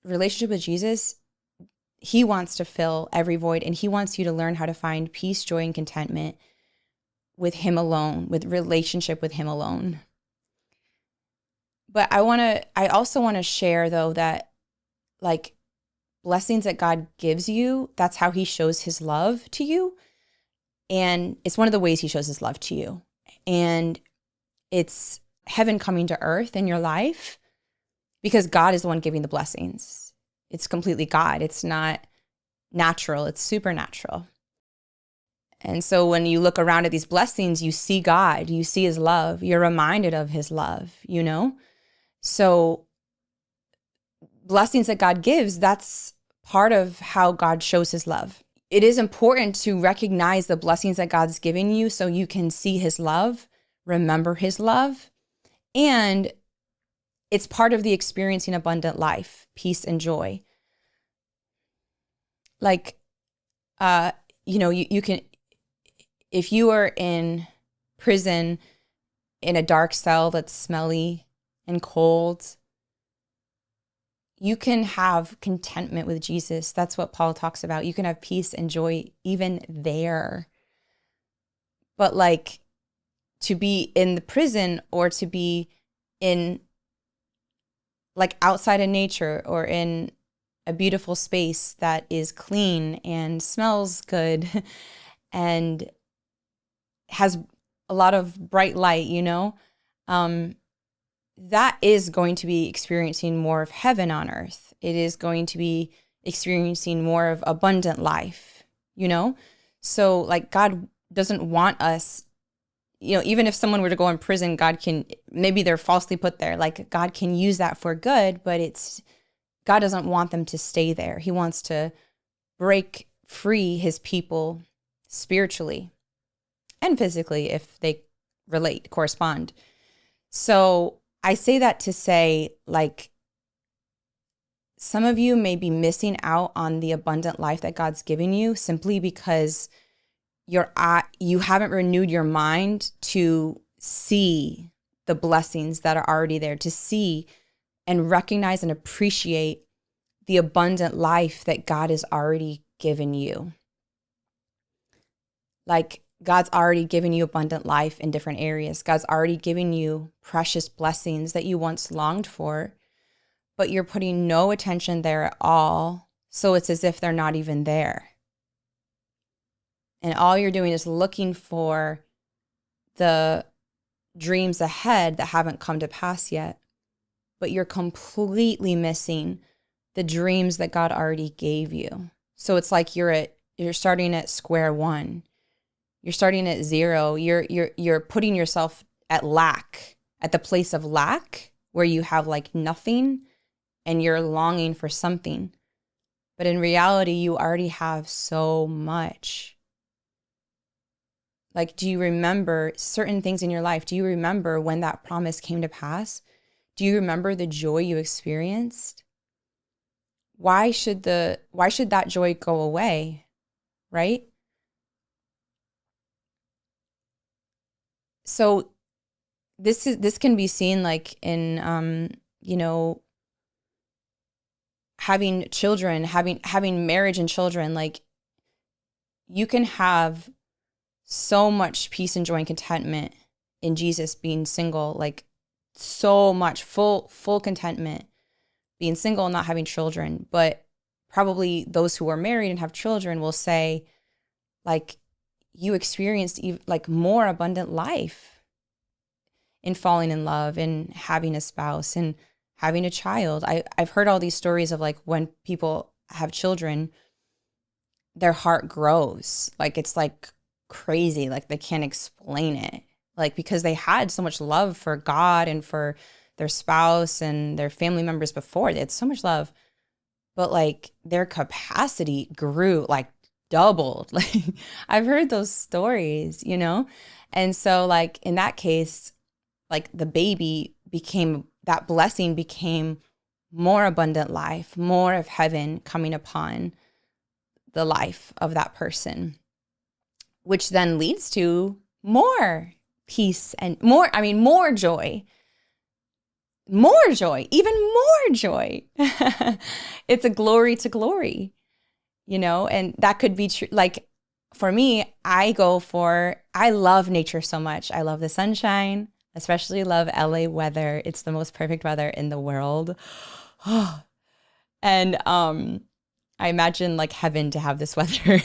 relationship with Jesus, he wants to fill every void, and he wants you to learn how to find peace, joy, and contentment with him alone, with relationship with him alone. But I also want to share though that like blessings that God gives you, that's how he shows his love to you. And it's one of the ways he shows his love to you. And it's heaven coming to earth in your life because God is the one giving the blessings. It's completely God. It's not natural. It's supernatural. And so when you look around at these blessings, you see God, you see his love, you're reminded of his love, you know? So blessings that God gives, that's part of how God shows his love. It is important to recognize the blessings that God's given you so you can see his love, remember his love, and it's part of the experiencing abundant life, peace and joy. Like, you can, if you are in prison in a dark cell that's smelly and cold, you can have contentment with Jesus. That's what Paul talks about. You can have peace and joy even there. But like to be in the prison or to be in like outside of nature or in a beautiful space that is clean and smells good and has a lot of bright light, that is going to be experiencing more of heaven on earth. It is going to be experiencing more of abundant life, So like God doesn't want us, even if someone were to go in prison, God can, maybe they're falsely put there, like God can use that for good, but God doesn't want them to stay there. He wants to break free his people spiritually and physically if they correspond. So I say that to say, like, some of you may be missing out on the abundant life that God's giving you simply because you haven't renewed your mind to see the blessings that are already there, to see and recognize and appreciate the abundant life that God has already given you. Like, God's already given you abundant life in different areas. God's already given you precious blessings that you once longed for, but you're putting no attention there at all. So it's as if they're not even there. And all you're doing is looking for the dreams ahead that haven't come to pass yet, but you're completely missing the dreams that God already gave you. So it's like you're starting at square one. You're starting at zero. You're putting yourself at lack, at the place of lack where you have like nothing and you're longing for something. But in reality, you already have so much. Like, do you remember certain things in your life? Do you remember when that promise came to pass? Do you remember the joy you experienced? Why should that joy go away, right? So this can be seen like in having children, having marriage and children. Like, you can have so much peace and joy and contentment in Jesus being single, like so much full contentment being single and not having children. But probably those who are married and have children will say, like, you experienced like more abundant life in falling in love and having a spouse and having a child. I've heard all these stories of like when people have children, their heart grows. Like, it's like crazy. Like, they can't explain it. Like, because they had so much love for God and for their spouse and their family members before. They had so much love. But like their capacity grew, like doubled. Like, I've heard those stories, And so like in that case, like the baby that blessing became more abundant life, more of heaven coming upon the life of that person, which then leads to more peace and more joy. more joy, even more joy. It's a glory to glory, and that could be true. Like for me, I love nature so much. I love the sunshine, especially love LA weather. It's the most perfect weather in the world. And I imagine like heaven to have this weather.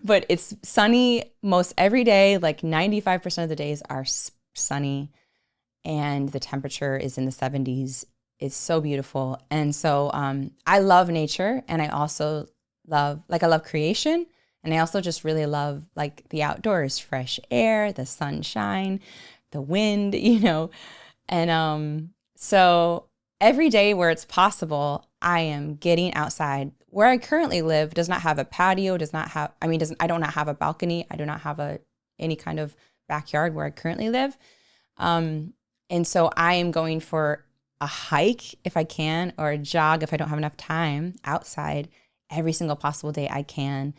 But it's sunny most every day. Like 95% of the days are sunny, and the temperature is in the 70s. It's so beautiful. And so I love nature, and I also I love creation, and I also just really love like the outdoors, fresh air, the sunshine, the wind, And so every day where it's possible, I am getting outside. Where I currently live does not have a patio, I do not have a balcony. I do not have any kind of backyard where I currently live. And so I am going for a hike if I can, or a jog if I don't have enough time outside every single possible day I can.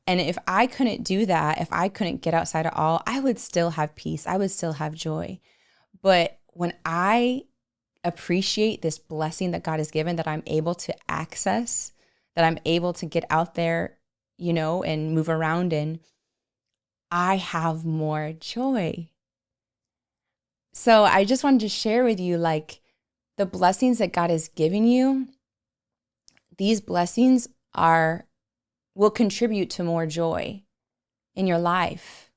And if I couldn't do that, if I couldn't get outside at all, I would still have peace. I would still have joy. But when I appreciate this blessing that God has given, that I'm able to access, that I'm able to get out there, and move around in, I have more joy. So I just wanted to share with you, like, the blessings that God has given you. These blessings will contribute to more joy in your life.